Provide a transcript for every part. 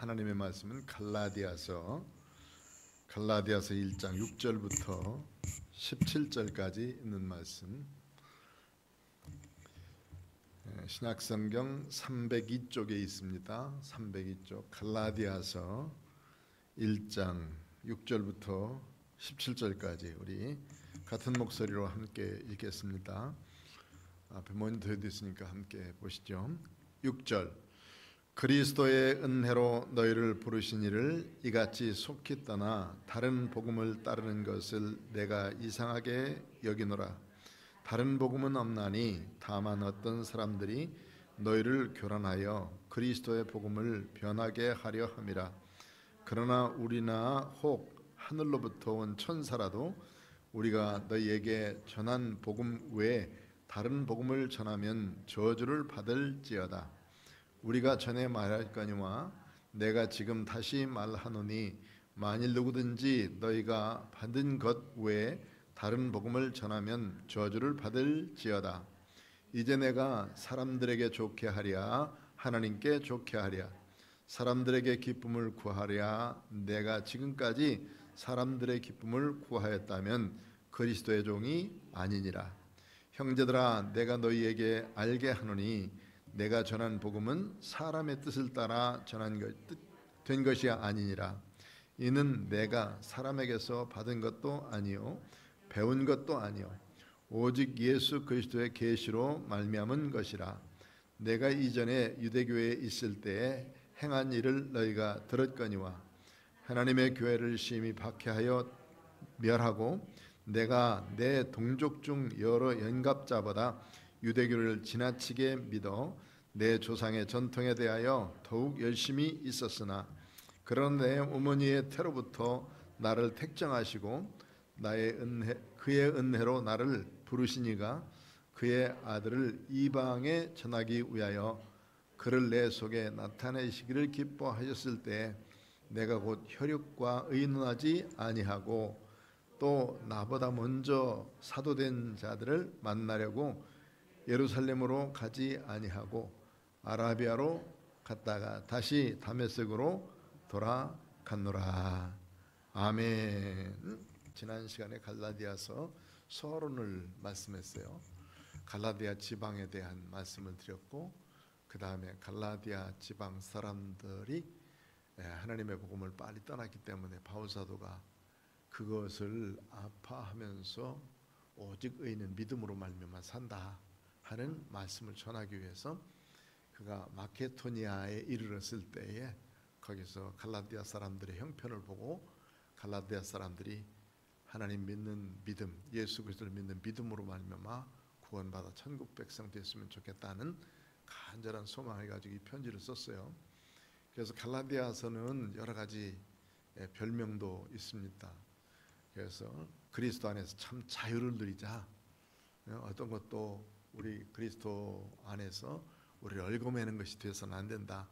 하나님의 말씀은 갈라디아서 1장 6절부터 17절까지 있는 말씀. 신약성경 302쪽에 있습니다. 302쪽 갈라디아서 1장 6절부터 17절까지 우리 같은 목소리로 함께 읽겠습니다. 앞에 모니터에도 있으니까 함께 보시죠. 6절 그리스도의 은혜로 너희를 부르신 이를 이같이 속히 떠나 다른 복음을 따르는 것을 내가 이상하게 여기노라. 다른 복음은 없나니 다만 어떤 사람들이 너희를 교란하여 그리스도의 복음을 변하게 하려 함이라. 그러나 우리나 혹 하늘로부터 온 천사라도 우리가 너희에게 전한 복음 외에 다른 복음을 전하면 저주를 받을지어다. 우리가 전에 말할거니와 내가 지금 다시 말하노니 만일 누구든지 너희가 받은 것 외에 다른 복음을 전하면 저주를 받을지어다. 이제 내가 사람들에게 좋게 하랴 하나님께 좋게 하랴 사람들에게 기쁨을 구하랴 내가 지금까지 사람들의 기쁨을 구하였다면 그리스도의 종이 아니니라. 형제들아 내가 너희에게 알게 하노니 내가 전한 복음은 사람의 뜻을 따라 된 것이 아니니라. 이는 내가 사람에게서 받은 것도 아니요 배운 것도 아니요 오직 예수 그리스도의 계시로 말미암은 것이라. 내가 이전에 유대교회에 있을 때에 행한 일을 너희가 들었거니와 하나님의 교회를 심히 박해하여 멸하고 내가 내 동족 중 여러 연갑자보다 유대교를 지나치게 믿어 내 조상의 전통에 대하여 더욱 열심히 있었으나 그런 내 어머니의 태로부터 나를 택정하시고 그의 은혜로 나를 부르시니가 그의 아들을 이방에 전하기 위하여 그를 내 속에 나타내시기를 기뻐하셨을 때 내가 곧 혈육과 의논하지 아니하고 또 나보다 먼저 사도된 자들을 만나려고 예루살렘으로 가지 아니하고 아라비아로 갔다가 다시 다메섹으로 돌아갔노라. 아멘. 지난 시간에 갈라디아서 서론을 말씀했어요. 갈라디아 지방에 대한 말씀을 드렸고 그 다음에 갈라디아 지방 사람들이 하나님의 복음을 빨리 떠났기 때문에 바울 사도가 그것을 아파하면서 오직 의인은 믿음으로 말미암아 산다 하는 말씀을 전하기 위해서 그가 마케도니아에 이르렀을 때에 거기서 갈라디아 사람들의 형편을 보고 갈라디아 사람들이 하나님 믿는 믿음, 예수 그리스도를 믿는 믿음으로 말미암아 구원받아 천국 백성 됐으면 좋겠다는 간절한 소망을 가지고 이 편지를 썼어요. 그래서 갈라디아서는 여러 가지 별명도 있습니다. 그래서 그리스도 안에서 참 자유를 누리자. 어떤 것도 우리 그리스도 안에서 우리를 얽어매는 것이 되어서는 안 된다.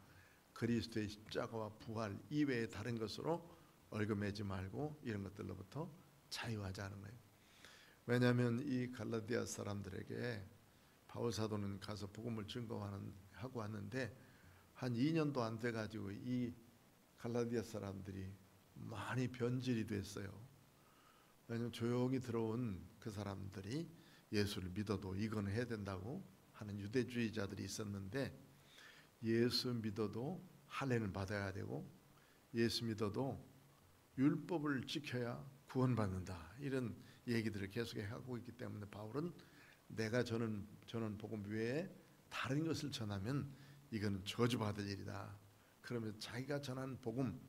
그리스도의 십자가와 부활 이외의 다른 것으로 얽어매지 말고 이런 것들로부터 자유하자는 거예요. 왜냐하면 이 갈라디아 사람들에게 바울 사도는 가서 복음을 증거하고 왔는데 한 2년도 안 돼가지고 이 갈라디아 사람들이 많이 변질이 됐어요. 왜냐하면 조용히 들어온 그 사람들이 예수를 믿어도 이건 해야 된다고 하는 유대주의자들이 있었는데 예수 믿어도 할례는 받아야 되고 예수 믿어도 율법을 지켜야 구원받는다 이런 얘기들을 계속 하고 있기 때문에 바울은 내가 전한 복음 외에 다른 것을 전하면 이거는 저주받을 일이다. 그러면 자기가 전한 복음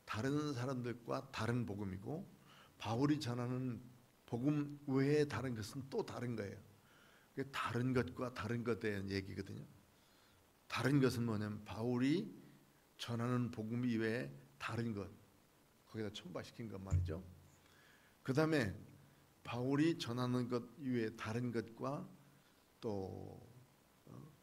다른 사람들과 다른 복음이고 바울이 전하는 복음 외에 다른 것은 또 다른 거예요. 다른 것과 다른 것에 대한 얘기거든요. 다른 것은 뭐냐면 바울이 전하는 복음 이외에 다른 것 거기다 첨가시킨 것 말이죠. 그 다음에 바울이 전하는 것 이외에 다른 것과 또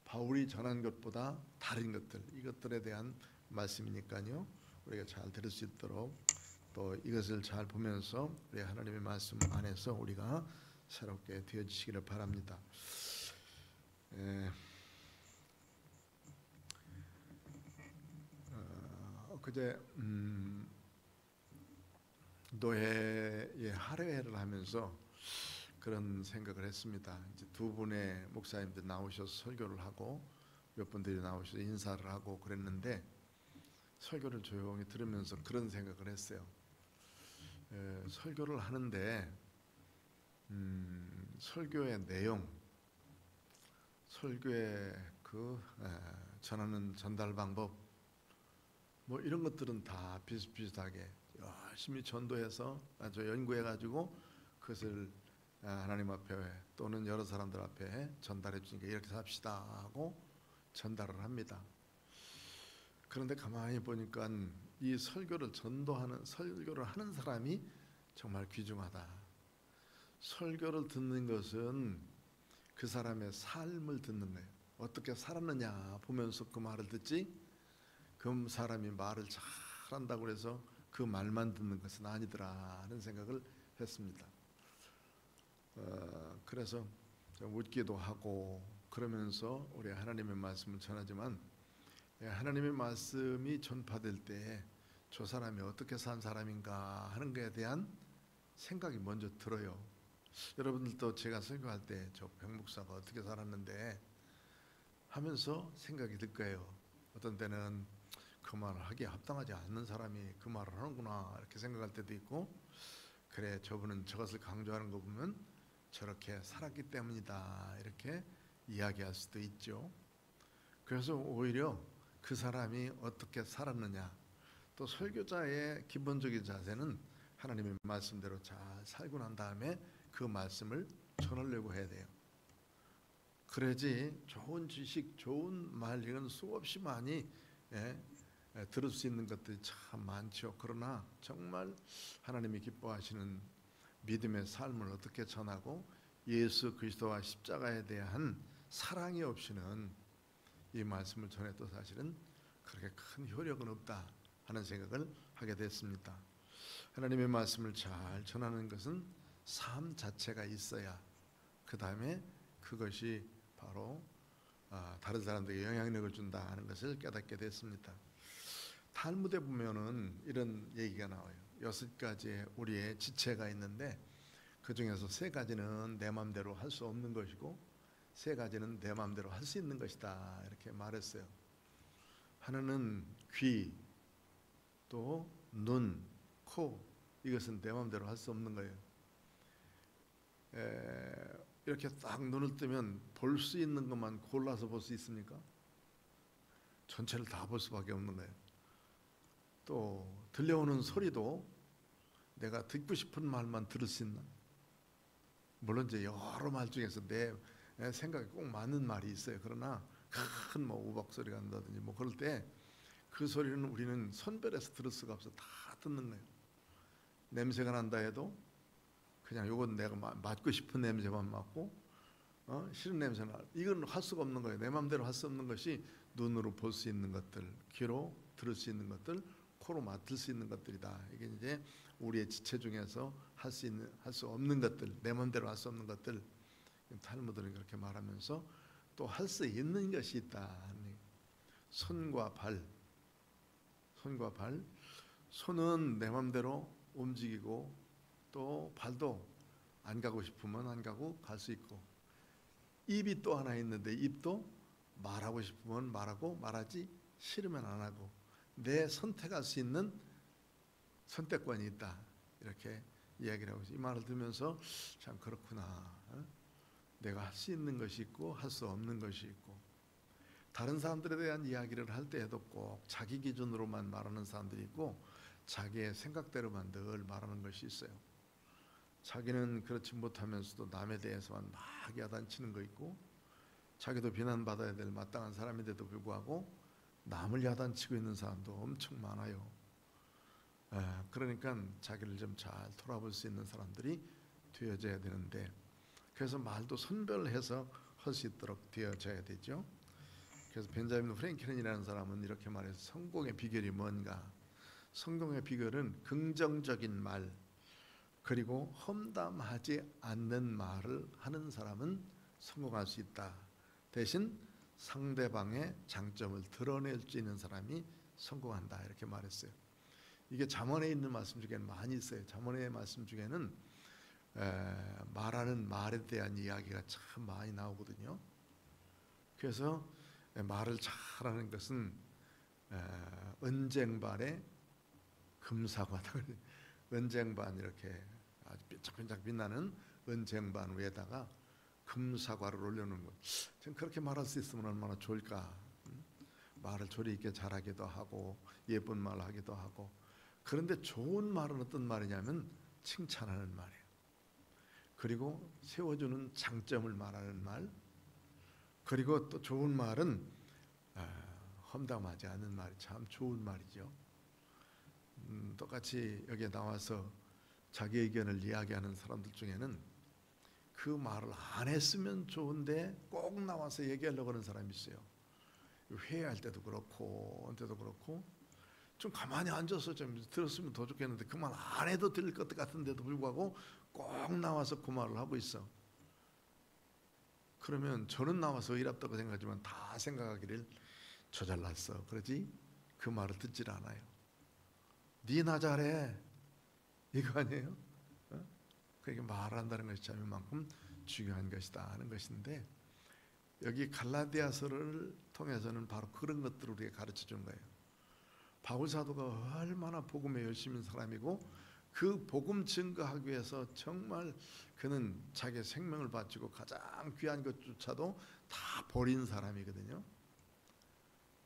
바울이 전한 것보다 다른 것들 이것들에 대한 말씀이니까요. 우리가 잘 들을 수 있도록 또 이것을 잘 보면서 우리 하나님의 말씀 안에서 우리가 새롭게 되어지시기를 바랍니다. 그제 노예의 할애회를 하면서 그런 생각을 했습니다. 이제 두 분의 목사님들 나오셔서 설교를 하고 몇 분들이 나오셔서 인사를 하고 그랬는데 설교를 조용히 들으면서 그런 생각을 했어요. 설교를 하는데 설교의 내용, 설교의 전하는 전달 방법, 뭐 이런 것들은 다 비슷비슷하게 열심히 전도해서 아주 연구해가지고 그것을 하나님 앞에 또는 여러 사람들 앞에 전달해 주니까 이렇게 삽시다 하고 전달을 합니다. 그런데 가만히 보니까 이 설교를 하는 사람이 정말 귀중하다. 설교를 듣는 것은 그 사람의 삶을 듣는 거예요. 어떻게 살았느냐 보면서 그 말을 듣지, 그 사람이 말을 잘한다고 해서 그 말만 듣는 것은 아니더라 하는 생각을 했습니다. 그래서 좀 웃기도 하고 그러면서 우리 하나님의 말씀을 전하지만 하나님의 말씀이 전파될 때 저 사람이 어떻게 산 사람인가 하는 것에 대한 생각이 먼저 들어요. 여러분들도 제가 설교할 때 저 백목사가 어떻게 살았는데 하면서 생각이 들 거예요. 어떤 때는 그 말을 하기에 합당하지 않는 사람이 그 말을 하는구나 이렇게 생각할 때도 있고, 그래 저분은 저것을 강조하는 거 보면 저렇게 살았기 때문이다 이렇게 이야기할 수도 있죠. 그래서 오히려 그 사람이 어떻게 살았느냐, 또 설교자의 기본적인 자세는 하나님의 말씀대로 잘 살고 난 다음에 그 말씀을 전하려고 해야 돼요. 그래야지 좋은 지식, 좋은 말 이런 수없이 많이 들을 수 있는 것들이 참 많죠. 그러나 정말 하나님이 기뻐하시는 믿음의 삶을 어떻게 전하고 예수 그리스도와 십자가에 대한 사랑이 없이는 이 말씀을 전해도 사실은 그렇게 큰 효력은 없다 하는 생각을 하게 됐습니다. 하나님의 말씀을 잘 전하는 것은 삶 자체가 있어야 그 다음에 그것이 바로 다른 사람들에게 영향력을 준다 하는 것을 깨닫게 됐습니다. 탈무드에 보면은 이런 얘기가 나와요. 6가지의 우리의 지체가 있는데 그 중에서 3가지는 내 마음대로 할 수 없는 것이고 3가지는 내 마음대로 할 수 있는 것이다 이렇게 말했어요. 하나는 귀, 또 눈, 코, 이것은 내 마음대로 할 수 없는 거예요. 이렇게 딱 눈을 뜨면 볼 수 있는 것만 골라서 볼 수 있습니까? 전체를 다 볼 수밖에 없는 거예요. 또 들려오는 소리도 내가 듣고 싶은 말만 들을 수 있나? 물론 이제 여러 말 중에서 내 생각에 꼭 맞는 말이 있어요. 그러나 큰 뭐 우박 소리가 난다든지 뭐 그럴 때 그 소리는 우리는 선별해서 들을 수가 없어. 다 듣는 거예요. 냄새가 난다 해도 그냥 요건 내가 맡고 싶은 냄새만 맡고 싫은 냄새는 이건 할 수가 없는 거예요. 내 마음대로 할 수 없는 것이 눈으로 볼 수 있는 것들, 귀로 들을 수 있는 것들, 코로 맡을 수 있는 것들이다. 이게 이제 우리의 지체 중에서 할 수 없는 것들, 내 마음대로 할 수 없는 것들. 탈무드는 그렇게 말하면서 또 할 수 있는 것이 있다. 손과 발. 손은 내 마음대로 움직이고 또 발도 안 가고 싶으면 안 가고 갈 수 있고, 입이 또 하나 있는데 입도 말하고 싶으면 말하고 말하지 싫으면 안 하고 내 선택할 수 있는 선택권이 있다 이렇게 이야기를 하고 있어요. 이 말을 들으면서 참 그렇구나. 내가 할 수 있는 것이 있고 할 수 없는 것이 있고, 다른 사람들에 대한 이야기를 할 때에도 꼭 자기 기준으로만 말하는 사람들이 있고 자기의 생각대로만 늘 말하는 것이 있어요. 자기는 그렇지 못하면서도 남에 대해서만 막 야단치는 거 있고, 자기도 비난받아야 될 마땅한 사람인데도 불구하고 남을 야단치고 있는 사람도 엄청 많아요. 그러니까 자기를 좀 잘 돌아볼 수 있는 사람들이 되어져야 되는데, 그래서 말도 선별해서 할 수 있도록 되어져야 되죠. 그래서 벤자민 프랭클린이라는 사람은 이렇게 말해서 성공의 비결이 뭔가? 성공의 비결은 긍정적인 말, 그리고 험담하지 않는 말을 하는 사람은 성공할 수 있다. 대신 상대방의 장점을 드러낼 수 있는 사람이 성공한다 이렇게 말했어요. 이게 잠언에 있는 말씀 중에는 많이 있어요. 잠언의 말씀 중에는 말하는 말에 대한 이야기가 참 많이 나오거든요. 그래서 말을 잘하는 것은 은쟁반에 금사과다. 은쟁반 이렇게 아주 삐짝삐짝 빛나는 은쟁반 위에다가 금사과를 올려놓은 것. 전 그렇게 말할 수 있으면 얼마나 좋을까. 말을 조리 있게 잘하기도 하고 예쁜 말 하기도 하고. 그런데 좋은 말은 어떤 말이냐면 칭찬하는 말이에요. 그리고 세워주는 장점을 말하는 말. 그리고 또 좋은 말은 험담하지 않는 말이 참 좋은 말이죠. 똑같이 여기에 나와서 자기 의견을 이야기하는 사람들 중에는 그 말을 안 했으면 좋은데 꼭 나와서 얘기하려고 하는 사람이 있어요. 회의할 때도 그렇고 언제도 그렇고 좀 가만히 앉아서 좀 들었으면 더 좋겠는데 그 말 안 해도 들릴 것 같은데도 불구하고 꼭 나와서 그 말을 하고 있어. 그러면 저는 나와서 이랍다고 생각하지만 다 생각하기를 저 잘났어 그러지 그 말을 듣질 않아요. 니나 잘해 이거 아니에요? 그렇게 말한다는 것이 참 이만큼 중요한 것이다 하는 것인데 여기 갈라디아서를 통해서는 바로 그런 것들을 우리에게 가르쳐 준 거예요. 바울 사도가 얼마나 복음에 열심인 사람이고 그 복음 증거하기 위해서 정말 그는 자기의 생명을 바치고 가장 귀한 것조차도 다 버린 사람이거든요.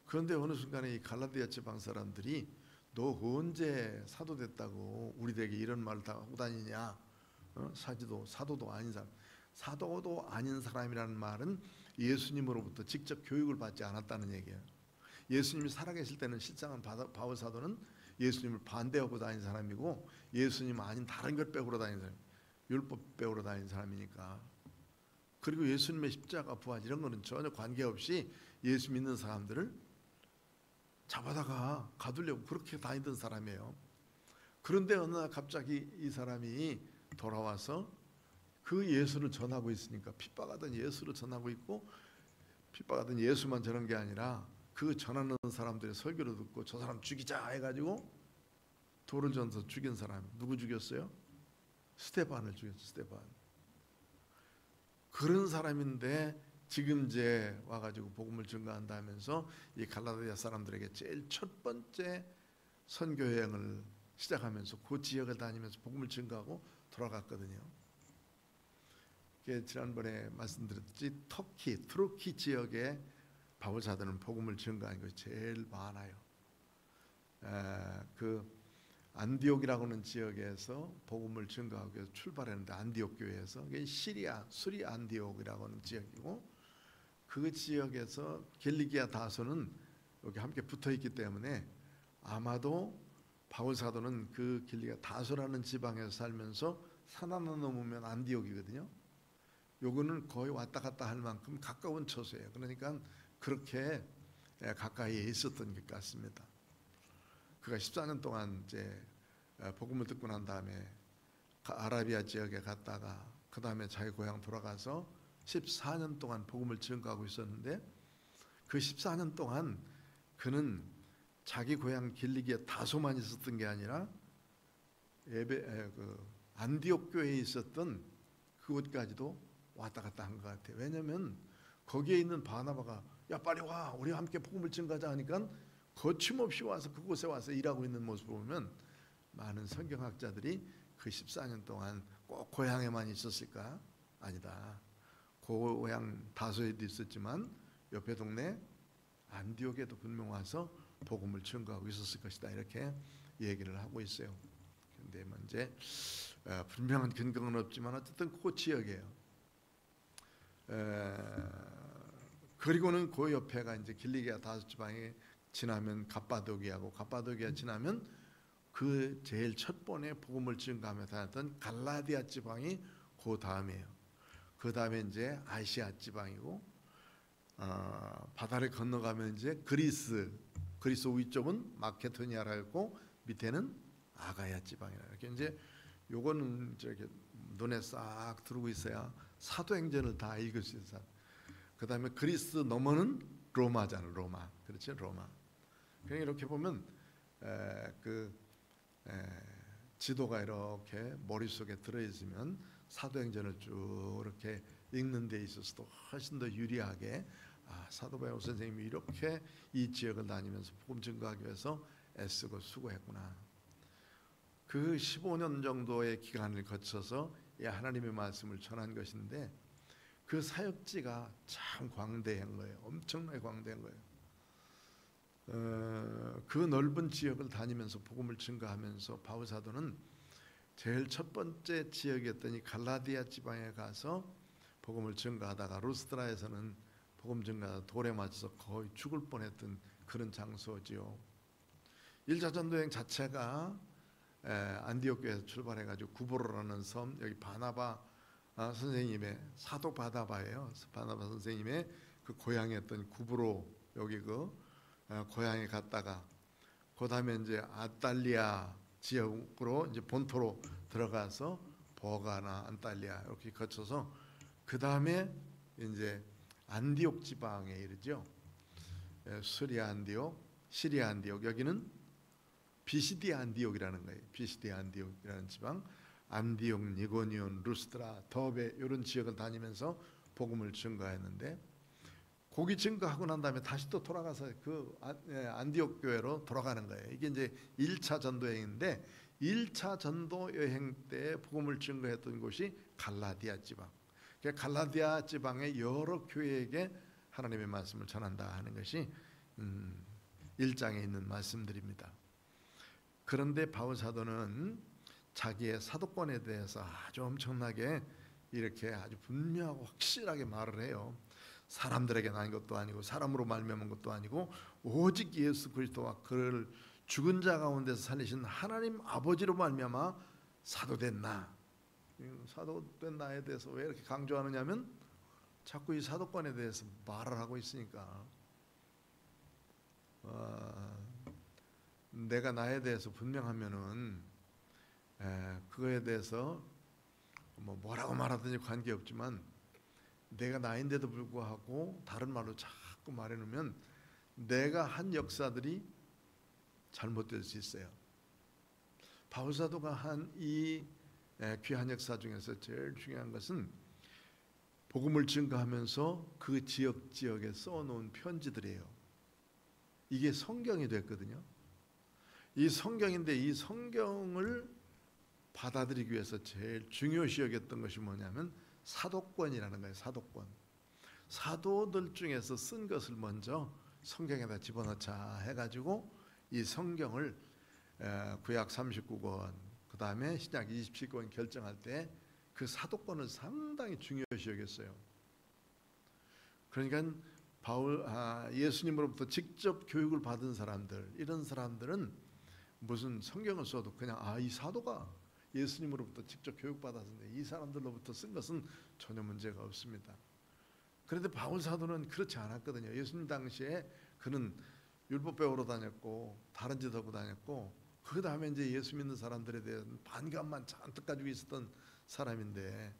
그런데 어느 순간에 이 갈라디아 지방 사람들이 너 언제 사도 됐다고 우리에게 이런 말을 다 하고 다니냐? 사도도 아닌 사람. 사도도 아닌 사람이라는 말은 예수님으로부터 직접 교육을 받지 않았다는 얘기예요. 예수님이 살아계실 때는 실상은 바울 사도는 예수님을 반대하고 다닌 사람이고 예수님 아닌 다른 걸 빼고 다닌 사람, 율법 빼고 다닌 사람이니까. 그리고 예수님의 십자가 부활 이런 거는 전혀 관계없이 예수 믿는 사람들을 잡아다가 가두려고 그렇게 다니던 사람이에요. 그런데 어느 날 갑자기 이 사람이 돌아와서 그 예수를 전하고 있으니까 핍박하던 예수를 전하고 있고 핍박하던 예수만 전한 게 아니라 그 전하는 사람들의 설교를 듣고 저 사람 죽이자 해가지고 돌을 져서 죽인 사람 누구 죽였어요? 스데반을 죽였어요. 스데반. 그런 사람인데 지금 이제 와가지고 복음을 증거한다면서 이 갈라디아 사람들에게 제일 첫 번째 선교 여행을 시작하면서 그 지역을 다니면서 복음을 증거하고 돌아갔거든요. 지난번에 말씀드렸듯이 투르키 지역에 바울 사도는 복음을 증거한 것이 제일 많아요. 그 안디옥이라고 하는 지역에서 복음을 증거하기 위해서 출발했는데 안디옥 교회에서 이게 시리아 수리 안디옥이라고 하는 지역이고 그 지역에서 길리기아 다소는 여기 함께 붙어 있기 때문에 아마도 바울 사도는 그 길리기아 다소라는 지방에서 살면서 산 하나 넘으면 안디옥이거든요. 요거는 거의 왔다 갔다 할 만큼 가까운 처소예요. 그러니까 그렇게 가까이에 있었던 것 같습니다. 그가 14년 동안 이제 복음을 듣고 난 다음에 아라비아 지역에 갔다가 그 다음에 자기 고향 돌아가서 14년 동안 복음을 증거하고 있었는데 그 14년 동안 그는 자기 고향 길리기아 다소만 있었던 게 아니라 안디옥 교회에 있었던 그곳까지도 왔다 갔다 한 것 같아요. 왜냐하면 거기에 있는 바나바가 야 빨리 와 우리 함께 복음을 증거하자 하니까 거침없이 와서 그곳에 와서 일하고 있는 모습을 보면 많은 성경학자들이 그 14년 동안 꼭 고향에만 있었을까? 아니다. 고향 다소에도 있었지만 옆에 동네 안디옥에도 분명 와서 복음을 증거하고 있었을 것이다. 이렇게 얘기를 하고 있어요. 그런데 이제 분명한 근거는 없지만 어쨌든 그 지역이에요. 그리고는 그 옆에가 이제 길리기아 다소 지방에 지나면 갑바도기아고 갑바도기아 지나면 그 제일 첫 번에 복음을 증거하며 다녔던 갈라디아 지방이 그 다음이에요. 그 다음에 이제 아시아 지방이고 바다를 건너가면 이제 그리스 위쪽은 마케도니아라고 밑에는 아가야 지방이라 이렇게 이제 요거는 저렇게 눈에 싹 들어오고 있어야 사도행전을 다 읽을 수 있어요. 그 다음에 그리스 넘어는 로마잖아. 로마. 그렇죠? 로마. 그냥 이렇게 보면 지도가 이렇게 머릿속에 들어있으면 사도행전을 쭉 이렇게 읽는 데 있어서도 훨씬 더 유리하게 사도 바울 선생님이 이렇게 이 지역을 다니면서 복음 증거하기 위해서 애쓰고 수고했구나. 그 15년 정도의 기간을 거쳐서 이 하나님의 말씀을 전한 것인데 그 사역지가 참 광대한 거예요. 엄청나게 광대한 거예요. 그 넓은 지역을 다니면서 복음을 증거하면서 바울 사도는 제일 첫 번째 지역이었더니 갈라디아 지방에 가서 복음을 증거하다가 루스드라에서는 복음 증거하다 돌에 맞아서 거의 죽을 뻔했던 그런 장소지요. 1차 전도여행 자체가 안디옥 교회에서 출발해가지고 구브로라는 섬, 여기 바나바 선생님의 사도 바나바예요. 바나바 선생님의 그 고향이었던 구브로, 여기 그 고향에 갔다가 그 다음에 이제 아탈리아 지역으로 이제 본토로 들어가서 버가나 안탈리아 이렇게 거쳐서 그 다음에 이제 안디옥 지방에 이르죠. 수리아 안디옥, 시리아 안디옥, 여기는 비시디아 안디옥이라는 거예요. 비시디아 안디옥이라는 지방, 안디옥, 니고니온, 루스드라, 더베 이런 지역을 다니면서 복음을 증거했는데, 거기 증거하고 난 다음에 다시 또 돌아가서 그 안디옥 교회로 돌아가는 거예요. 이게 이제 1차 전도 여행인데 1차 전도 여행 때 복음을 증거했던 곳이 갈라디아 지방. 그러니까 갈라디아 지방의 여러 교회에게 하나님의 말씀을 전한다 하는 것이 1장에 있는 말씀들입니다. 그런데 바울 사도는 자기의 사도권에 대해서 아주 엄청나게 이렇게 아주 분명하고 확실하게 말을 해요. 사람들에게 난 것도 아니고 사람으로 말미암은 것도 아니고 오직 예수 그리스도와 그를 죽은 자 가운데서 살리신 하나님 아버지로 말미암아 사도된 나. 사도된 나에 대해서 왜 이렇게 강조하느냐면 자꾸 이 사도권에 대해서 말을 하고 있으니까 내가 나에 대해서 분명하면은 그거에 대해서 뭐라고 말하든지 관계없지만 내가 나인데도 불구하고 다른 말로 자꾸 말해놓으면 내가 한 역사들이 잘못될 수 있어요. 바울 사도가 한 이 귀한 역사 중에서 제일 중요한 것은 복음을 증거하면서 그 지역에 써놓은 편지들이에요. 이게 성경이 됐거든요. 이 성경인데 이 성경을 받아들이기 위해서 제일 중요시 여겼던 것이 뭐냐면 사도권이라는 거예요. 사도권. 사도들 중에서 쓴 것을 먼저 성경에다 집어넣자 해가지고 이 성경을 구약 39권 그 다음에 신약 27권 결정할 때 그 사도권을 상당히 중요시 여겼어요. 그러니까 예수님으로부터 직접 교육을 받은 사람들, 이런 사람들은 무슨 성경을 써도 그냥 이 사도가 예수님으로부터 직접 교육받았는데 이 사람들로부터 쓴 것은 전혀 문제가 없습니다. 그런데 바울 사도는 그렇지 않았거든요. 예수님 당시에 그는 율법 배우러 다녔고 다른 짓 하고 다녔고 그 다음에 이제 예수 믿는 사람들에 대한 반감만 잔뜩 가지고 있었던 사람인데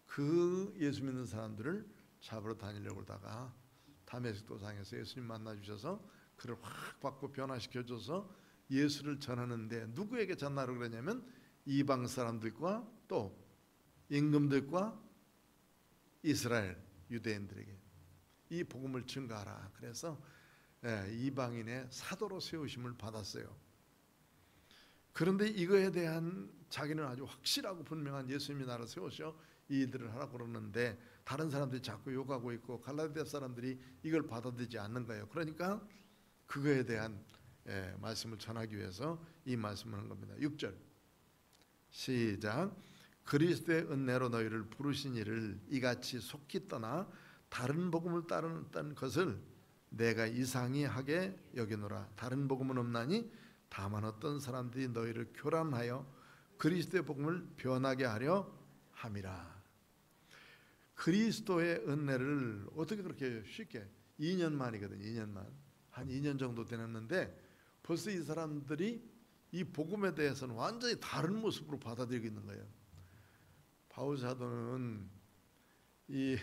그 예수 믿는 사람들을 잡으러 다니려고 하다가 다메섹 도상에서 예수님 만나 주셔서 그를 확 바꿔 변화시켜 줘서 예수를 전하는데 누구에게 전하라고 그러냐면 이방 사람들과 또 임금들과 이스라엘 유대인들에게 이 복음을 증거하라. 그래서 이방인의 사도로 세우심을 받았어요. 그런데 이거에 대한 자기는 아주 확실하고 분명한 예수님이 나를 세우셔 이 일들을 하라고 그러는데 다른 사람들이 자꾸 욕하고 있고 갈라디아 사람들이 이걸 받아들이지 않는 거예요. 그러니까 그거에 대한 말씀을 전하기 위해서 이 말씀을 한 겁니다. 6절 시작. 그리스도의 은혜로 너희를 부르신 이를 이같이 속히 떠나 다른 복음을 따르는 것을 내가 이상히 하게 여기노라. 다른 복음은 없나니 다만 어떤 사람들이 너희를 교란하여 그리스도의 복음을 변하게 하려 함이라. 그리스도의 은혜를 어떻게 그렇게 쉽게 2년 만이거든요. 2년 만. 한 2년 정도 되었는데 벌써 이 사람들이 이 복음에 대해서는 완전히 다른 모습으로 받아들이고 있는 거예요. 바울 사도는 이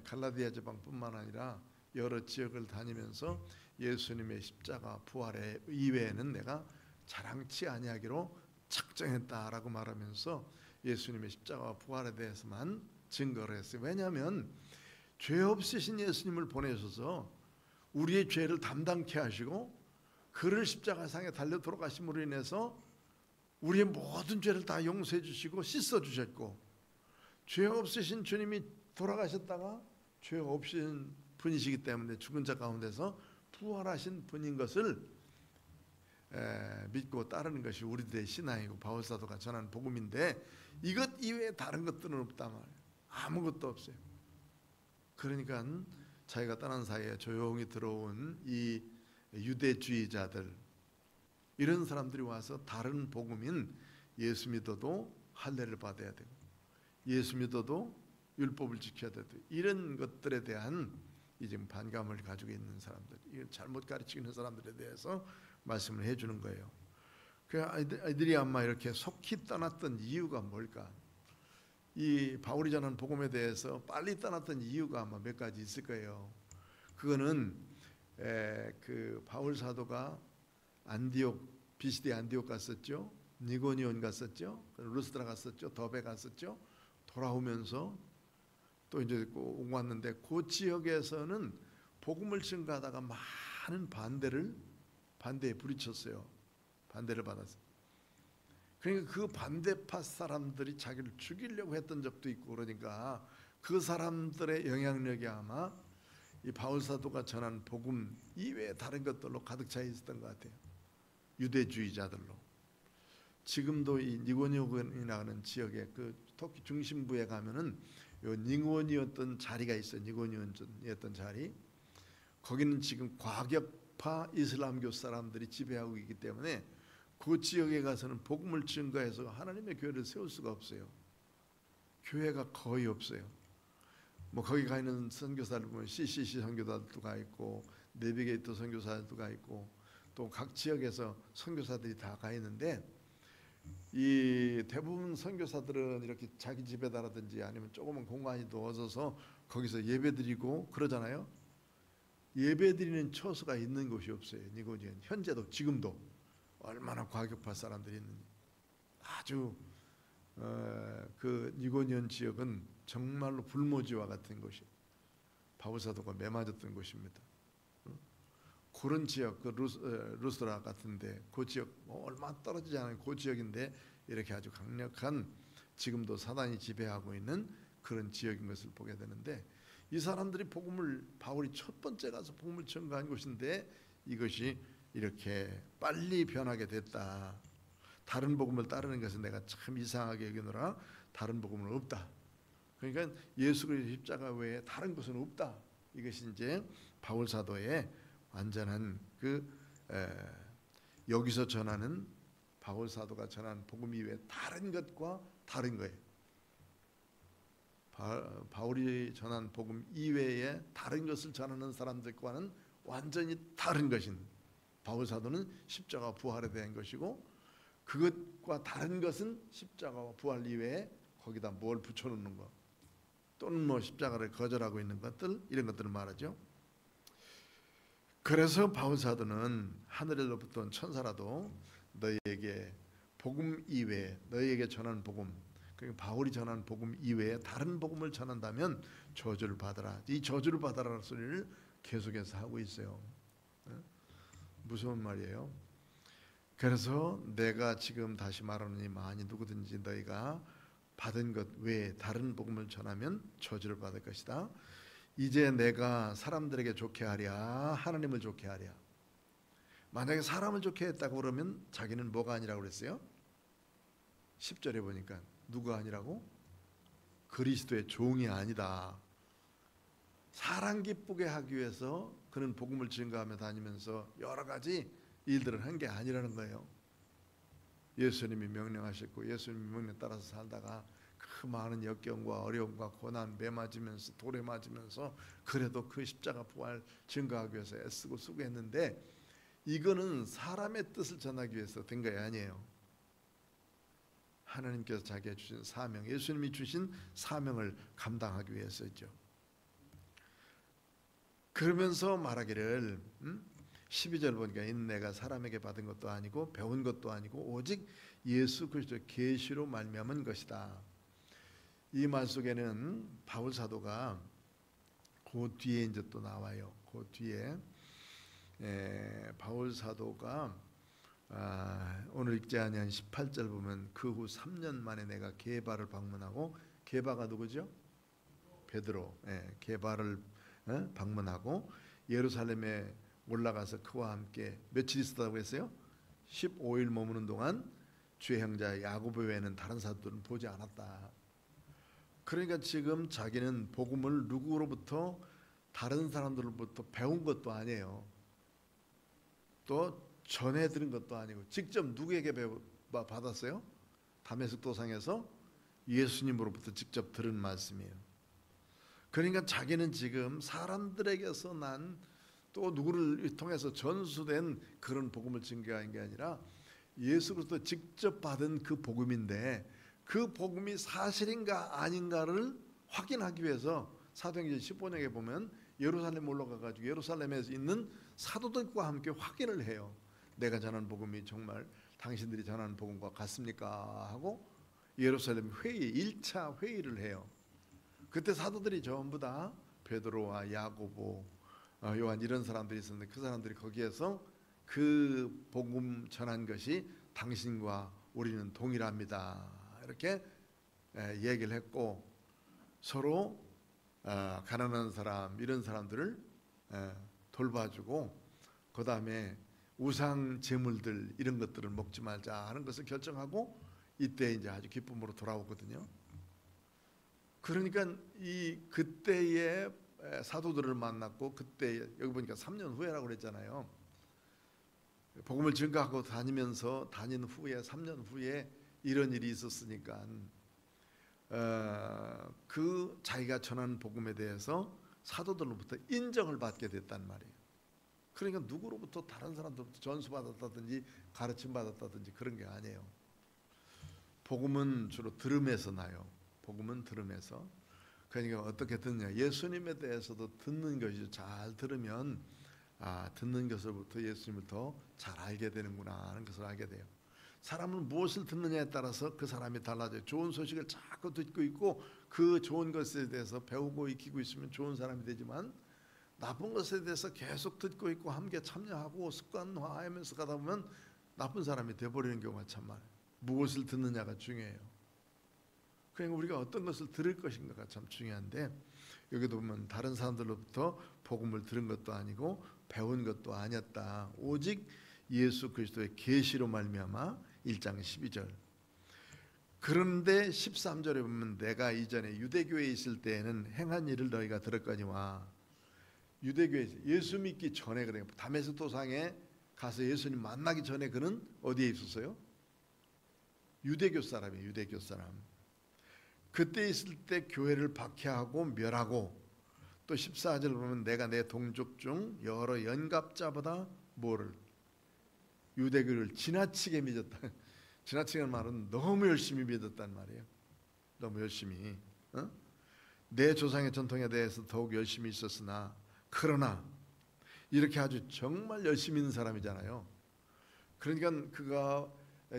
갈라디아 지방뿐만 아니라 여러 지역을 다니면서 예수님의 십자가 부활의 이외에는 내가 자랑치 아니하기로 작정했다라고 말하면서 예수님의 십자가 부활에 대해서만 증거를 했어요. 왜냐하면 죄 없으신 예수님을 보내셔서 우리의 죄를 담당케 하시고 그를 십자가상에 달려 돌아가심으로 인해서 우리의 모든 죄를 다 용서해 주시고 씻어 주셨고, 죄 없으신 주님이 돌아가셨다가 죄 없으신 분이시기 때문에 죽은 자 가운데서 부활하신 분인 것을 믿고 따르는 것이 우리들의 신앙이고 바울사도가 전한 복음인데, 이것 이외에 다른 것들은 없단 말이에요. 아무것도 없어요. 그러니까 자기가 떠난 사이에 조용히 들어온 이 유대주의자들, 이런 사람들이 와서 다른 복음인 예수 믿어도 할례를 받아야 되고 예수 믿어도 율법을 지켜야 되고 이런 것들에 대한 지금 반감을 가지고 있는 사람들, 이걸 잘못 가르치는 사람들에 대해서 말씀을 해주는 거예요. 그 아이들이 아마 이렇게 속히 떠났던 이유가 뭘까? 이 바울이 전한 복음에 대해서 빨리 떠났던 이유가 아마 몇 가지 있을 거예요. 그거는 그 바울 사도가 비시디 안디옥 갔었죠. 니고니온 갔었죠. 루스드라 갔었죠. 더베 갔었죠. 돌아오면서 또 이제 온 왔는데 그 지역에서는 복음을 증거하다가 많은 반대에 부딪혔어요. 반대를 받았어요. 그러니까 그 반대파 사람들이 자기를 죽이려고 했던 적도 있고, 그러니까 그 사람들의 영향력이 아마 이 바울 사도가 전한 복음 이외에 다른 것들로 가득 차 있었던 것 같아요. 유대주의자들로. 지금도 이 니고니온이라는 지역에 그 터키 중심부에 가면은 요 니고니였던 자리가 있어요. 니고니였던 자리. 거기는 지금 과격파 이슬람교 사람들이 지배하고 있기 때문에 그 지역에 가서는 복음을 증거해서 하나님의 교회를 세울 수가 없어요. 교회가 거의 없어요. 뭐 거기 가 있는 선교사들 보면 CCC 선교사들도 가 있고 내비게이터 선교사들도 가 있고 또 각 지역에서 선교사들이 다 가 있는데, 이 대부분 선교사들은 이렇게 자기 집에다라든지 아니면 조그만 공간이 넣어져서 거기서 예배드리고 그러잖아요. 예배드리는 처소가 있는 곳이 없어요. 니고니온 현재도 지금도 얼마나 과격파 사람들이 있는지. 아주 그 니고니온 지역은 정말로 불모지와 같은 곳이 바울 사도가 매맞았던 곳입니다. 그런 지역, 그 루스라 같은데 그 지역 얼마 떨어지지 않은 그 지역인데 이렇게 아주 강력한, 지금도 사단이 지배하고 있는 그런 지역인 것을 보게 되는데, 이 사람들이 바울이 첫 번째 가서 복음을 전가한 곳인데 이것이 이렇게 빨리 변하게 됐다. 다른 복음을 따르는 것은 내가 참 이상하게 여기노라. 다른 복음은 없다. 그러니까 예수 그리스도의 십자가 외에 다른 것은 없다. 이것이 이제 바울 사도의 완전한 여기서 전하는 바울 사도가 전하는 복음 이외에 다른 것과 다른 거예요. 바울이 전한 복음 이외에 다른 것을 전하는 사람들과는 완전히 다른 것인 바울 사도는 십자가 부활에 대한 것이고, 그것과 다른 것은 십자가와 부활 이외에 거기다 뭘 붙여놓는 것 또는 뭐 십자가를 거절하고 있는 것들, 이런 것들을 말하죠. 그래서 바울 사도는 하늘에로부터 온 천사라도 너희에게 복음 이외에 너희에게 전하는 복음, 그러니까 바울이 전하는 복음 이외에 다른 복음을 전한다면 저주를 받아라. 이 저주를 받아라는 소리를 계속해서 하고 있어요. 무서운 말이에요. 그래서 내가 지금 다시 말하노니 만일 누구든지 너희가 받은 것 외에 다른 복음을 전하면 저주를 받을 것이다. 이제 내가 사람들에게 좋게 하랴 하나님을 좋게 하랴. 만약에 사람을 좋게 했다고 그러면 자기는 뭐가 아니라고 그랬어요? 10절에 보니까 누가 아니라고? 그리스도의 종이 아니다. 사람 기쁘게 하기 위해서 그는 복음을 증거하며 다니면서 여러 가지 일들을 한 게 아니라는 거예요. 예수님이 명령하셨고 예수님이 명령 따라서 살다가 그 많은 역경과 어려움과 고난 매맞으면서 돌에 맞으면서 그래도 그 십자가 부활 증거하기 위해서 애쓰고 수고했는데, 이거는 사람의 뜻을 전하기 위해서 된 게 아니에요. 하나님께서 자기가 주신 사명, 예수님이 주신 사명을 감당하기 위해서죠. 그러면서 말하기를 12절 보니까 이는 내가 사람에게 받은 것도 아니고 배운 것도 아니고 오직 예수 그리스도의 계시로 말미암은 것이다. 이 말 속에는 바울 사도가 그 뒤에 이제 또 나와요. 그 뒤에 바울 사도가 오늘 읽지 아니한 18절 보면 그 후 3년 만에 내가 게바를 방문하고, 게바가 누구죠? 베드로. 게바를 방문하고 예루살렘에 올라가서 그와 함께 며칠 있었다고 했어요? 15일 머무는 동안 주의 형제 야고보 외에는 다른 사도들은 보지 않았다. 그러니까 지금 자기는 복음을 누구로부터, 다른 사람들로부터 배운 것도 아니에요. 또 전해 들은 것도 아니고 직접 누구에게 받았어요? 다메섹 도상에서 예수님으로부터 직접 들은 말씀이에요. 그러니까 자기는 지금 사람들에게서 난, 또 누구를 통해서 전수된 그런 복음을 증거한 게 아니라 예수 그리스도 직접 받은 그 복음인데, 그 복음이 사실인가 아닌가를 확인하기 위해서 사도행전 15장에 보면 예루살렘 올라가가지고 예루살렘에서 있는 사도들과 함께 확인을 해요. 내가 전하는 복음이 정말 당신들이 전하는 복음과 같습니까? 하고 예루살렘 회의, 1차 회의를 해요. 그때 사도들이 전부 다 베드로와 야고보, 요한 이런 사람들이 있었는데, 그 사람들이 거기에서 그 복음 전한 것이 당신과 우리는 동일합니다, 이렇게 얘기를 했고, 서로 가난한 사람 이런 사람들을 돌봐주고, 그 다음에 우상 제물들 이런 것들을 먹지 말자 하는 것을 결정하고, 이때 이제 아주 기쁨으로 돌아오거든요. 그러니까 이 그때의 사도들을 만났고, 그때 여기 보니까 3년 후에라고 그랬잖아요. 복음을 증거하고 다니면서 다닌 후에 3년 후에 이런 일이 있었으니까 그 자기가 전하는 복음에 대해서 사도들로부터 인정을 받게 됐단 말이에요. 그러니까 누구로부터, 다른 사람들로부터 전수받았다든지 가르침 받았다든지 그런 게 아니에요. 복음은 주로 들음에서 나요. 복음은 들음에서. 그러니까 어떻게 듣느냐, 예수님에 대해서도 듣는 것이죠. 잘 들으면 듣는 것으로부터 예수님을 더 잘 알게 되는구나 하는 것을 알게 돼요. 사람은 무엇을 듣느냐에 따라서 그 사람이 달라져요. 좋은 소식을 자꾸 듣고 있고 그 좋은 것에 대해서 배우고 익히고 있으면 좋은 사람이 되지만, 나쁜 것에 대해서 계속 듣고 있고 함께 참여하고 습관화하면서 가다 보면 나쁜 사람이 되어버리는 경우가 참 많아요. 무엇을 듣느냐가 중요해요. 그러니까 우리가 어떤 것을 들을 것인가가 참 중요한데, 여기도 보면 다른 사람들로부터 복음을 들은 것도 아니고 배운 것도 아니었다. 오직 예수 그리스도의 계시로 말미암아. 1장 12절. 그런데 13절에 보면 내가 이전에 유대교에 있을 때에는 행한 일을 너희가 들었거니와. 유대교에 예수 믿기 전에, 그러니까 다메섹 도상에 가서 예수님 만나기 전에 그는 어디에 있었어요? 유대교 사람이에요. 유대교 사람. 그때 있을 때 교회를 박해하고 멸하고, 또 14절 보면 내가 내 동족 중 여러 연갑자보다 뭐를, 유대교를 지나치게 믿었다. 지나치게 말은 너무 열심히 믿었단 말이에요. 너무 열심히. 내 조상의 전통에 대해서 더욱 열심히 있었으나, 그러나 이렇게 아주 정말 열심히 있는 사람이잖아요. 그러니까 그가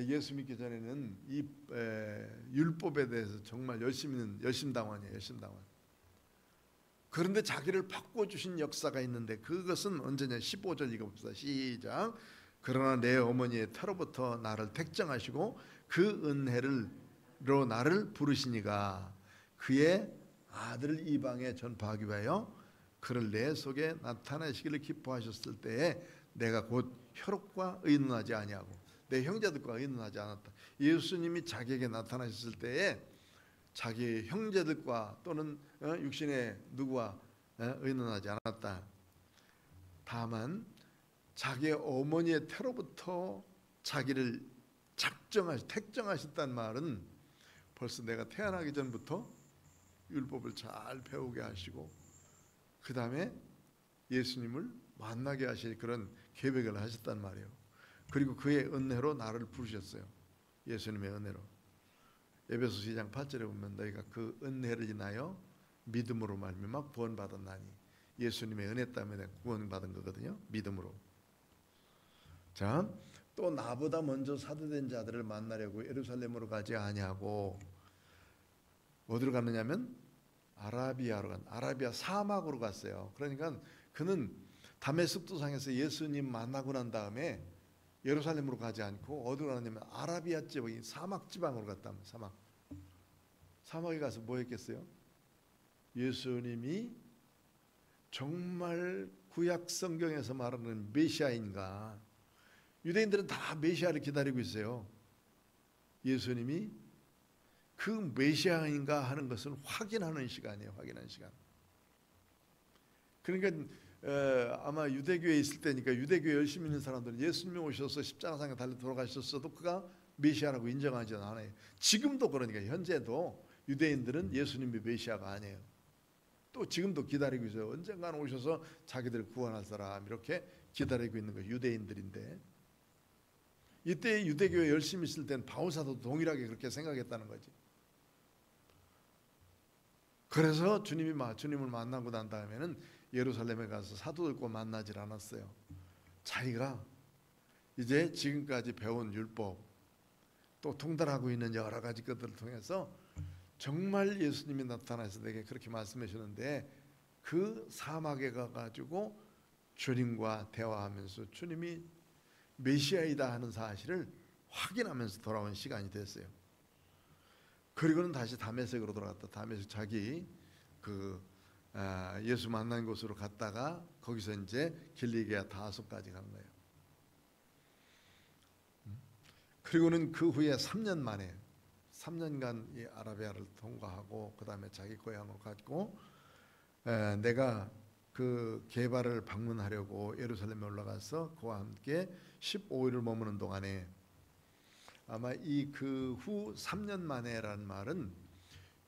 예수 믿기 전에는 이 율법에 대해서 정말 열심당원이에요. 열심당원. 그런데 자기를 바꿔주신 역사가 있는데, 그것은 언제냐? 15절 읽어봅시다. 시작. 그러나 내 어머니의 태로부터 나를 택정하시고 그 은혜로 나를 부르시니가 그의 아들 이방에 전파하기 위하여 그를 내 속에 나타내시기를 기뻐하셨을 때에 내가 곧 혈육과 의논하지 아니하고, 내 형제들과 의논하지 않았다. 예수님이 자기에게 나타나셨을 때에 자기 형제들과 또는 육신의 누구와 의논하지 않았다. 다만 자기의 어머니의 태로부터 자기를 택정하셨다는 말은 벌써 내가 태어나기 전부터 율법을 잘 배우게 하시고 그 다음에 예수님을 만나게 하실 그런 계획을 하셨단 말이에요. 그리고 그의 은혜로 나를 부르셨어요. 예수님의 은혜로. 에베소서 2장 8절에 보면 너희가 그 은혜를 인하여 믿음으로 말미암아 구원받았나니, 예수님의 은혜 때문에 구원받은 거거든요. 믿음으로. 자, 또 나보다 먼저 사도된 자들을 만나려고 예루살렘으로 가지 아니하고 어디로 갔느냐면 아라비아 사막으로 갔어요. 그러니까 그는 다메섹 도상에서 예수님 만나고 난 다음에 예루살렘으로 가지 않고 어디로 가냐면 아라비아 지방인 사막 지방으로 갔다. 사막에 가서 뭐 했겠어요? 예수님이 정말 구약 성경에서 말하는 메시아인가? 유대인들은 다 메시아를 기다리고 있어요. 예수님이 그 메시아인가 하는 것을 확인하는 시간이에요. 확인하는 시간. 그러니까 아마 유대교에 있을 때니까 유대교에 열심히 있는 사람들은 예수님이 오셔서 십자가상에 달려 돌아가셨어도 그가 메시아라고 인정하지 않아요. 지금도 그러니까 현재도 유대인들은 예수님이 메시아가 아니에요. 또 지금도 기다리고 있어요. 언젠가는 오셔서 자기들을 구원할 사람 이렇게 기다리고 있는 거예요. 유대인들인데 이때 유대교에 열심히 있을 때는 바울사도 동일하게 그렇게 생각했다는 거지. 그래서 주님을 만나고 난 다음에는 예루살렘에 가서 사도들과 만나질 않았어요. 자기가 이제 지금까지 배운 율법 또 통달하고 있는 여러 가지 것들을 통해서 정말 예수님이 나타나서 내게 그렇게 말씀해 주셨는데 그 사막에 가가지고 주님과 대화하면서 주님이 메시아이다 하는 사실을 확인하면서 돌아온 시간이 됐어요. 그리고는 다시 다메섹으로 돌아갔다. 다메섹 자기 예수 만난 곳으로 갔다가 거기서 이제 길리기아 다소까지 간 거예요. 그리고는 그 후에 3년 만에 3년간 이 아라비아를 통과하고 그 다음에 자기 고향으로 갔고 내가 그 게바를 방문하려고 예루살렘에 올라가서 그와 함께 15일을 머무는 동안에 아마 이 그 후 3년 만에라는 말은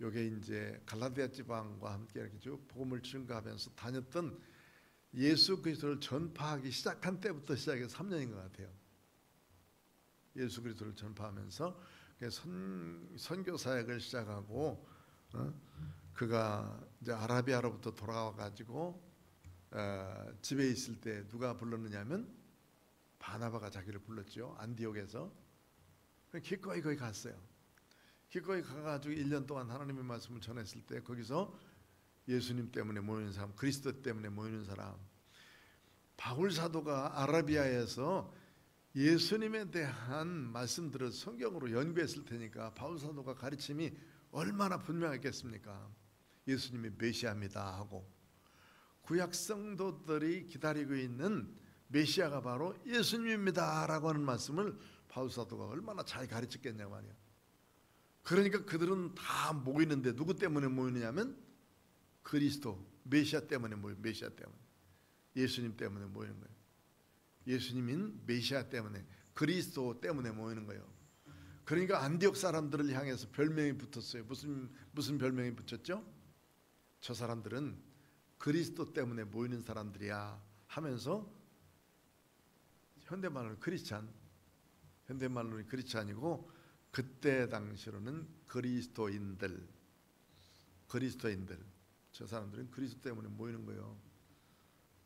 요게 이제 갈라디아 지방과 함께 이렇게 쭉 복음을 증거하면서 다녔던 예수 그리스도를 전파하기 시작한 때부터 시작해서 3년인 것 같아요. 예수 그리스도를 전파하면서 선교 사역을 시작하고 그가 이제 아라비아로부터 돌아와 가지고 집에 있을 때 누가 불렀느냐면 바나바가 자기를 불렀죠. 안디옥에서 기꺼이 거기 갔어요. 기꺼이 가가지고 1년 동안 하나님의 말씀을 전했을 때 거기서 예수님 때문에 모이는 사람, 그리스도 때문에 모이는 사람, 바울 사도가 아라비아에서 예수님에 대한 말씀들을 성경으로 연구했을 테니까 바울 사도가 가르침이 얼마나 분명했겠습니까? 예수님이 메시아입니다 하고 구약 성도들이 기다리고 있는 메시아가 바로 예수님입니다 라고 하는 말씀을 바울 사도가 얼마나 잘 가르쳤겠냐 말이야. 그러니까 그들은 다 모이는데 누구 때문에 모이느냐면 그리스도 메시아 때문에 모여. 메시아 때문에 예수님 때문에 모이는 거예요. 예수님인 메시아 때문에 그리스도 때문에 모이는 거예요. 그러니까 안디옥 사람들을 향해서 별명이 붙었어요. 무슨 별명이 붙였죠? 저 사람들은 그리스도 때문에 모이는 사람들이야 하면서 현대말로는 크리스찬이고 그때 당시로는 그리스도인들 저 사람들은 그리스도 때문에 모이는 거예요.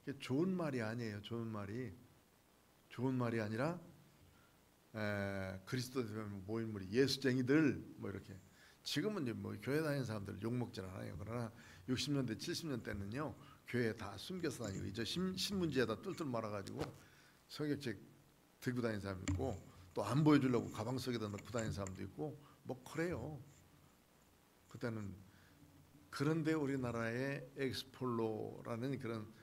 이게 좋은 말이 아니에요. 좋은 말이 아니라 그리스도 때문에 모인 무리 예수쟁이들 뭐 이렇게. 지금은 이제 뭐 교회 다니는 사람들 욕먹질 않아요. 그러나 60년대 70년대는요 교회에 다 숨겨서 다니고 이제 신문지에다 뚫뚫 말아가지고 성경책 들고 다니는 사람이 있고 또 안 보여주려고 가방 속에다 넣고 다니는 사람도 있고 뭐 그래요. 그때는. 그런데 우리나라의 엑스폴로라는 그런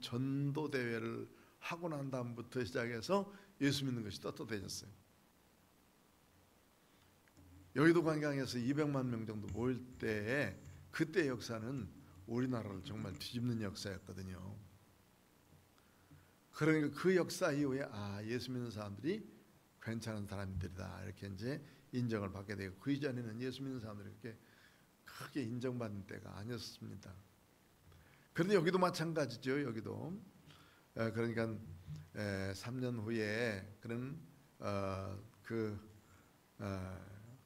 전도 대회를 하고 난 다음부터 시작해서 예수 믿는 것이 떳떳해졌어요. 여의도 관광에서 200만 명 정도 모일 때에 그때 역사는 우리나라를 정말 뒤집는 역사였거든요. 그러니까 그 역사 이후에 예수 믿는 사람들이 괜찮은 사람들이다 이렇게 이제 인정을 받게 되고 그 이전에는 예수 믿는 사람들이 그렇게 크게 인정받는 때가 아니었습니다. 그런데 여기도 마찬가지죠. 여기도 그러니까 3년 후에 그런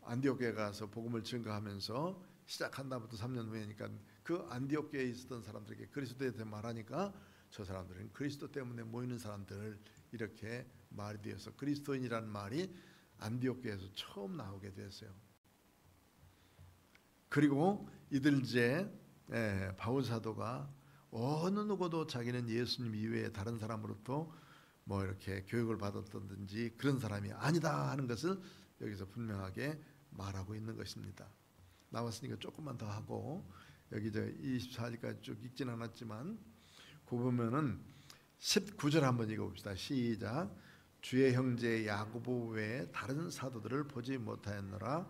안디옥에 가서 복음을 증거하면서 시작한 다음부터 3년 후에니까 그 안디옥교에 있었던 사람들에게 그리스도에 대해 말하니까 저 사람들은 그리스도 때문에 모이는 사람들 이렇게 말이 되어서 그리스도인이라는 말이 안디옥교에서 처음 나오게 됐어요. 그리고 이들 이제 바울 사도가 어느 누구도 자기는 예수님 이외에 다른 사람으로부터 뭐 이렇게 교육을 받았던지 그런 사람이 아니다 하는 것을 여기서 분명하게 말하고 있는 것입니다. 나왔으니까 조금만 더 하고 여기 저 24절까지 쭉 읽진 않았지만 그 보면은 19절 한번 읽어봅시다. 시작. 주의 형제 야고보 외에 다른 사도들을 보지 못하였노라.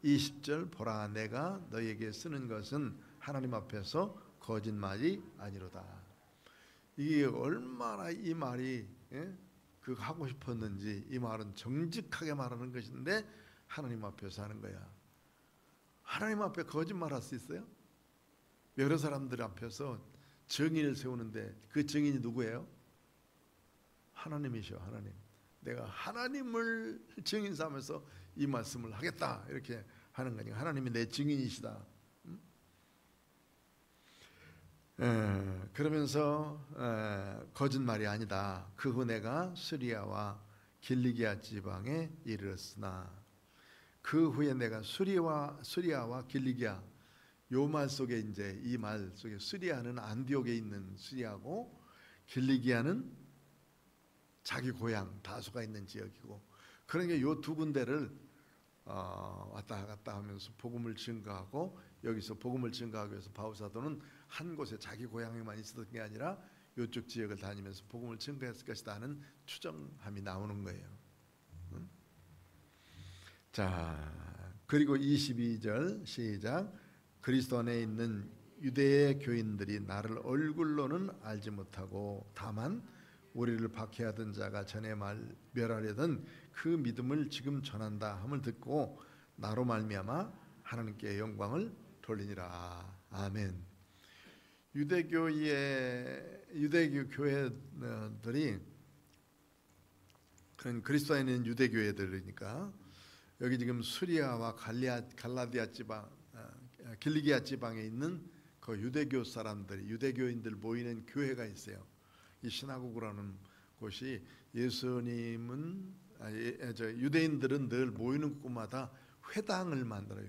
20절 보라 내가 너에게 쓰는 것은 하나님 앞에서 거짓말이 아니로다. 이게 얼마나 이 말이 그 하고 싶었는지 이 말은 정직하게 말하는 것인데 하나님 앞에서 하는 거야. 하나님 앞에 거짓말할 수 있어요? 여러 사람들 앞에서 증인을 세우는데 그 증인이 누구예요? 하나님이셔. 하나님. 내가 하나님을 증인 삼아서 이 말씀을 하겠다 이렇게 하는 거니까 하나님이 내 증인이시다. 그러면서 거짓말이 아니다. 그 후 내가 수리아와 길리기아 지방에 이르렀으나 그 후에 내가 수리아와 길리기아 요 말 속에 이제 이 말 속에 수리아는 안디옥에 있는 수리아고 길리기아는 자기 고향 다소가 있는 지역이고 그러니까 요 두 군데를 왔다 갔다 하면서 복음을 증거하고 여기서 복음을 증거하기 위해서 바울 사도는 한 곳에 자기 고향에만 있었던 게 아니라 이쪽 지역을 다니면서 복음을 증거했을 것이다 하는 추정함이 나오는 거예요. 자, 그리고 22절 시작. 그리스도 안에 있는 유대의 교인들이 나를 얼굴로는 알지 못하고 다만 우리를 박해하던 자가 전에 멸하려던 그 믿음을 지금 전한다 함을 듣고 나로 말미암아 하나님께 영광을 돌리니라. 아멘. 유대교 교회들이 그런 그리스도 안에 있는 유대교회들이니까 여기 지금 수리아와 갈라디아 지방, 길리기아 지방에 있는 그 유대교 사람들이 유대교인들 모이는 교회가 있어요. 이 시나고그라는 곳이 유대인들은 늘 모이는 곳마다 회당을 만들어요.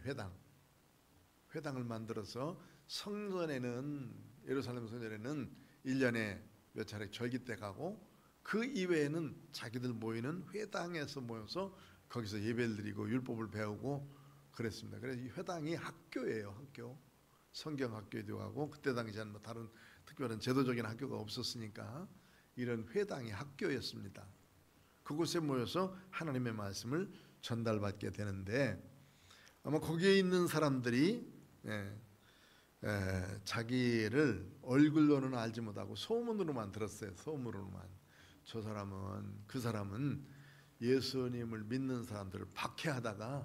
회당을 만들어서 성전에는 예루살렘 성전에는 1년에 몇 차례 절기 때 가고 그 이외에는 자기들 모이는 회당에서 모여서 거기서 예배를 드리고 율법을 배우고 그랬습니다. 그래서 이 회당이 학교예요. 학교. 성경 학교이기도 하고 그때 당시에는 뭐 다른 특별한 제도적인 학교가 없었으니까 이런 회당이 학교였습니다. 그곳에 모여서 하나님의 말씀을 전달받게 되는데 아마 거기에 있는 사람들이 자기를 얼굴로는 알지 못하고 소문으로만 들었어요. 소문으로만. 그 사람은 예수님을 믿는 사람들을 박해하다가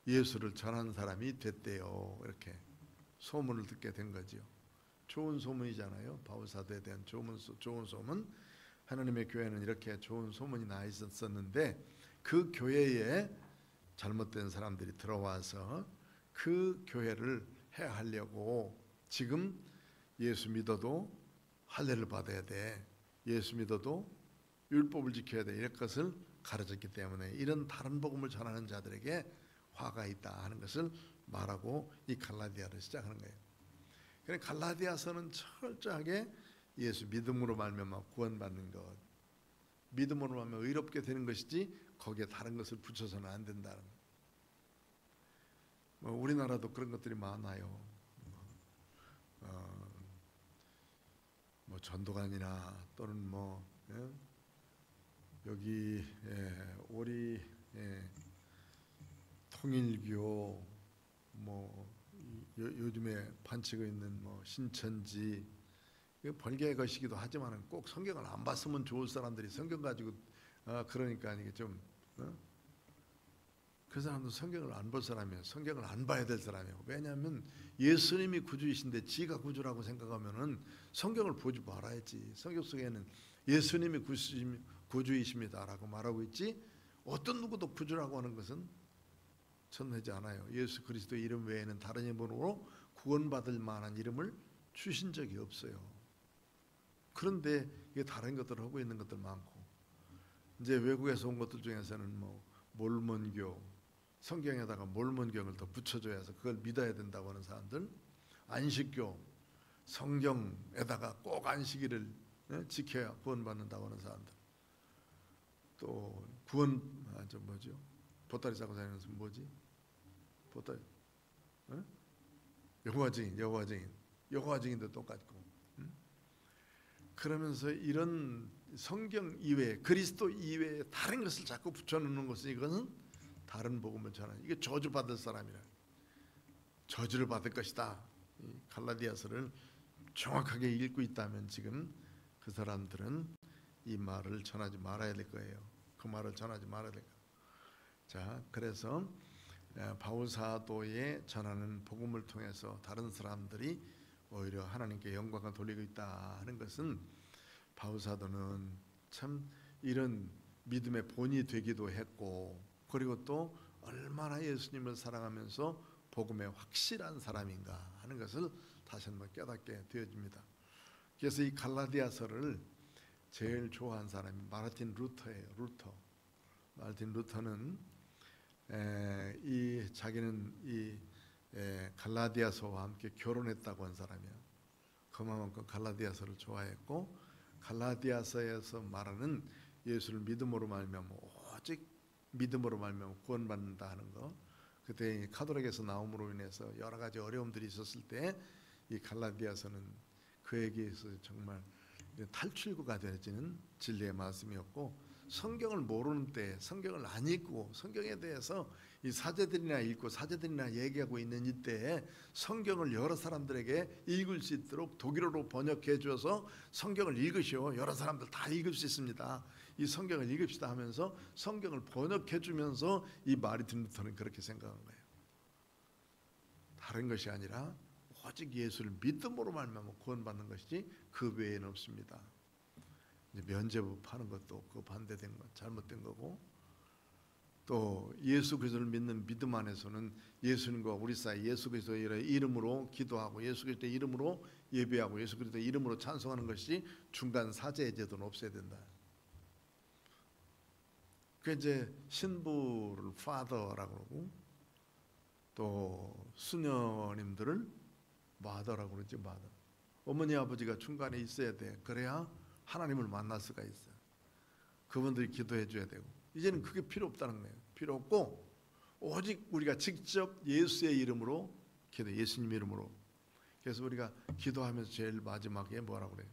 예수를 전한 사람이 됐대요. 이렇게 소문을 듣게 된 거죠. 좋은 소문이잖아요. 바울 사도에 대한 좋은 소문. 하나님의 교회는 이렇게 좋은 소문이 나 있었는데 그 교회에 잘못된 사람들이 들어와서 그 교회를 해하려고 지금 예수 믿어도 할례를 받아야 돼. 예수 믿어도 율법을 지켜야 돼. 이런 것을 가르쳤기 때문에 이런 다른 복음을 전하는 자들에게 화가 있다 하는 것을 말하고 이 갈라디아를 시작하는 거예요. 그러니까 갈라디아서는 철저하게 예수 믿음으로 말미암아 구원받는 것, 믿음으로 말미암아 의롭게 되는 것이지 거기에 다른 것을 붙여서는 안 된다는 것. 우리나라도 그런 것들이 많아요. 전도관이나 또는 여기 우리 통일교 요즘에 판치고 있는 신천지 벌개의 것이기도 하지만 꼭 성경을 안 봤으면 좋을 사람들이 성경 가지고 그러니까 이게 좀 그 사람도 성경을 안 볼 사람이에요. 성경을 안 봐야 될 사람이에요. 왜냐하면 예수님이 구주이신데 지가 구주라고 생각하면은 성경을 보지 말아야지. 성경 속에는 예수님이 구주이십니다라고 말하고 있지 어떤 누구도 구주라고 하는 것은 전하지 않아요. 예수 그리스도의 이름 외에는 다른 이름으로 구원받을 만한 이름을 주신 적이 없어요. 그런데 이게 다른 것들을 하고 있는 것들 많고, 이제 외국에서 온 것들 중에서는 뭐 몰몬교, 성경에다가 몰몬경을 더 붙여줘야 해서 그걸 믿어야 된다고 하는 사람들, 안식교, 성경에다가 꼭 안식일을 지켜야 구원받는다고 하는 사람들, 또 구원 뭐죠? 보따리 싸고 다니는 것은 뭐지? 보따리 여호와 증인도 똑같고, 그러면서 이런 성경 이외에, 그리스도 이외에 다른 것을 자꾸 붙여놓는 것은, 이것은 다른 복음을 전하는, 이게 저주받을 사람이라, 저주를 받을 것이다. 갈라디아서를 정확하게 읽고 있다면 지금 그 사람들은 이 말을 전하지 말아야 될 거예요. 그 말을 전하지 말아야 될 거예요. 자, 그래서 바울 사도에 전하는 복음을 통해서 다른 사람들이 오히려 하나님께 영광을 돌리고 있다 하는 것은, 바울 사도는 참 이런 믿음의 본이 되기도 했고, 그리고 또 얼마나 예수님을 사랑하면서 복음에 확실한 사람인가 하는 것을 다시 한번 깨닫게 되어집니다. 그래서 이 갈라디아서를 제일 좋아한 사람이 마르틴 루터예요. 마르틴 루터는 자기는 이 갈라디아서와 함께 결혼했다고 한 사람이에요. 그만큼 갈라디아서를 좋아했고, 갈라디아서에서 말하는 예수를 믿음으로 말미암아, 오직 믿음으로 말미암아 구원받는다 하는 거, 그때 카톨릭에서 나옴으로 인해서 여러 가지 어려움들이 있었을 때 이 갈라디아서는 그에게 있어서 정말 탈출구가 되어지는 진리의 말씀이었고, 성경을 모르는 때, 성경을 안 읽고 성경에 대해서 이 사제들이나 읽고 사제들이나 얘기하고 있는 이때에 성경을 여러 사람들에게 읽을 수 있도록 독일어로 번역해 줘서 성경을 읽으시오. 여러 사람들 다 읽을 수 있습니다. 이 성경을 읽읍시다 하면서 성경을 번역해 주면서 이 마르틴 루터는 그렇게 생각한 거예요. 다른 것이 아니라 오직 예수를 믿음으로 말미암아 구원받는 것이지 그 외에는 없습니다. 이제 면죄부 파는 것도 그 반대된 것, 잘못된 거고, 또 예수 그리스도를 믿는 믿음 안에서는 예수님과 우리 사이 예수 그리스도의 이름으로 기도하고, 예수 그리스도의 이름으로 예배하고, 예수 그리스도의 이름으로 찬송하는 것이 중간 사제의 제도는 없어야 된다. 그 이제 신부를 father라고 그러고, 또 수녀님들을 mother라고 그러지. mother. 어머니 아버지가 중간에 있어야 돼. 그래야 하나님을 만날 수가 있어요. 그분들이 기도해 줘야 되고, 이제는 그게 필요 없다는 거예요. 필요 없고 오직 우리가 직접 예수의 이름으로 기도, 예수님 이름으로. 그래서 우리가 기도하면서 제일 마지막에 뭐라고 그래요?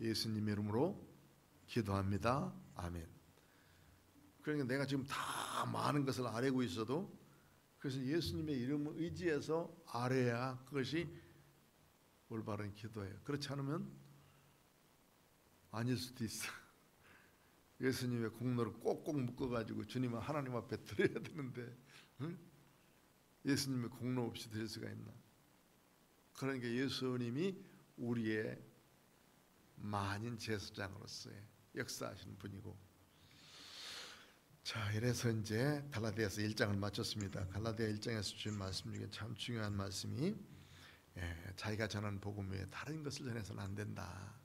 예수님 이름으로 기도합니다. 아멘. 그러니까 내가 지금 다 많은 것을 아뢰고 있어도, 그래서 예수님의 이름을 의지해서 아뢰야 그것이 올바른 기도예요. 그렇지 않으면 아닐 수도 있어. 예수님의 공로를 꼭꼭 묶어가지고 주님은 하나님 앞에 드려야 되는데, 응? 예수님의 공로 없이 드릴 수가 있나? 그러니까 예수님이 우리의 만인 제사장으로서의 역사하시는 분이고, 자, 이래서 이제 갈라디아서 1장을 마쳤습니다. 갈라디아 1장에서 주신 말씀 중에 참 중요한 말씀이, 자기가 전하는 복음 외에 다른 것을 전해서는 안 된다.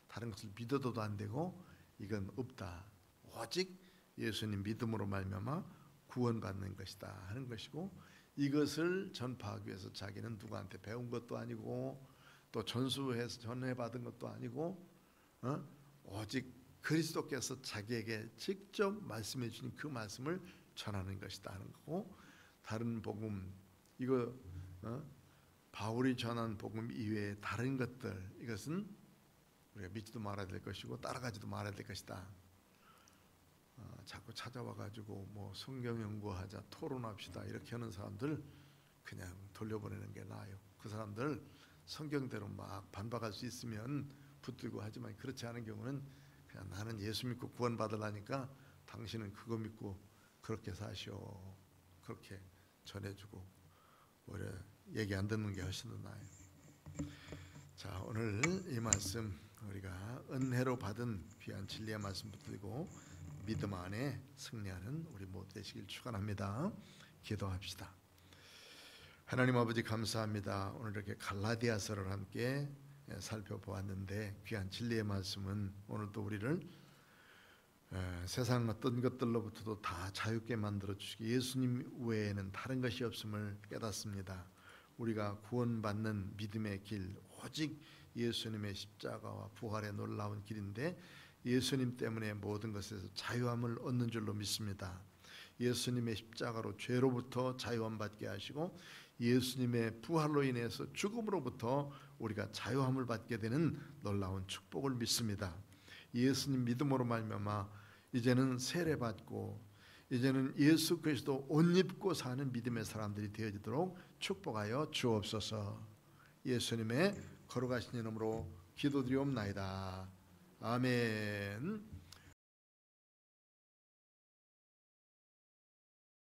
다른 것을 믿어도 안 되고 이건 없다. 오직 예수님 믿음으로 말미암아 구원받는 것이다 하는 것이고, 이것을 전파하기 위해서 자기는 누구한테 배운 것도 아니고 또 전수해서 전해받은 것도 아니고, 오직 그리스도께서 자기에게 직접 말씀해 주신 그 말씀을 전하는 것이다 하는 거고, 다른 복음, 이거 바울이 전한 복음 이외에 다른 것들, 이것은 우리가 믿지도 말아야 될 것이고 따라가지도 말아야 될 것이다. 자꾸 찾아와 가지고 뭐 성경 연구하자, 토론합시다 이렇게 하는 사람들 그냥 돌려보내는 게 나아요. 그 사람들 성경대로 막 반박할 수 있으면 붙들고 하지만, 그렇지 않은 경우는 그냥 나는 예수 믿고 구원받으려니까 당신은 그거 믿고 그렇게 사시오, 그렇게 전해주고 오히려 얘기 안 듣는 게 훨씬 더 나아요. 자, 오늘 이 말씀 우리가 은혜로 받은 귀한 진리의 말씀 붙들고 믿음 안에 승리하는 우리 모두 되시길 축원합니다. 기도합시다. 하나님 아버지 감사합니다. 오늘 이렇게 갈라디아서를 함께 살펴보았는데 귀한 진리의 말씀은 오늘도 우리를 세상 어떤 것들로부터도 다 자유롭게 만들어 주시고 예수님 외에는 다른 것이 없음을 깨닫습니다. 우리가 구원받는 믿음의 길 오직 예수님의 십자가와 부활의 놀라운 길인데 예수님 때문에 모든 것에서 자유함을 얻는 줄로 믿습니다. 예수님의 십자가로 죄로부터 자유함 받게 하시고 예수님의 부활로 인해서 죽음으로부터 우리가 자유함을 받게 되는 놀라운 축복을 믿습니다. 예수님 믿음으로 말미암아 이제는 세례받고 이제는 예수 그리스도 옷 입고 사는 믿음의 사람들이 되어지도록 축복하여 주옵소서. 예수님의 거룩하신 이름으로 기도드리옵나이다. 아멘.